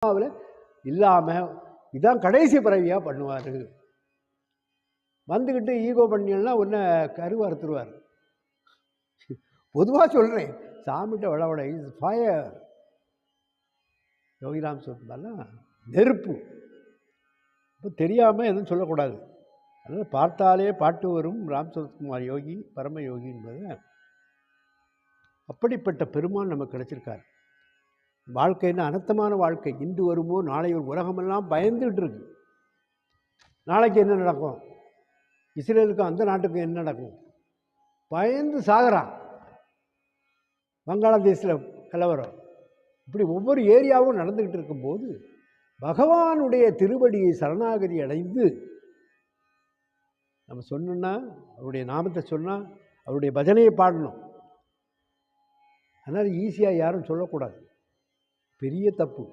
ஆத்மாவில் இல்லாமல் இதான் கடைசி பிறவியாக பண்ணுவார். வந்துக்கிட்டு ஈகோ பண்ணினா ஒன்று கருவை அறுத்துருவார். பொதுவாக சொல்கிறேன், சாமிகிட்ட வளவடை இது ஃபயர். யோகிராம் சொல்லியிருந்தாலும் நெருப்பு. இப்போ தெரியாமல் எதுவும் சொல்லக்கூடாது. அதனால் பார்த்தாலே பாட்டு வரும் ராம் சரத்குமார் யோகி பரம யோகி என்பது அப்படிப்பட்ட பெருமான் நமக்கு கிடைச்சிருக்கார். வாழ்க்கைன்னா அனர்த்தமான வாழ்க்கை. இன்று வருமோ நாளை ஒரு உலகமெல்லாம் பயந்துகிட்டு இருக்கு. நாளைக்கு என்ன நடக்கும், இஸ்ரேலுக்கும் அந்த நாட்டுக்கும் என்ன நடக்கும், பயந்து சாகிறான். வங்காளதேசத்தில் கலவரம், இப்படி ஒவ்வொரு ஏரியாவும் நடந்துக்கிட்டு இருக்கும்போது பகவானுடைய திருவடியை சரணாகதி அடைந்து நம்ம சொன்னோன்னா, அவருடைய நாமத்தை சொன்னால், அவருடைய பஜனையை பாடணும். அதனால் ஈஸியாக யாரும் சொல்லக்கூடாது, பெரிய தப்பு.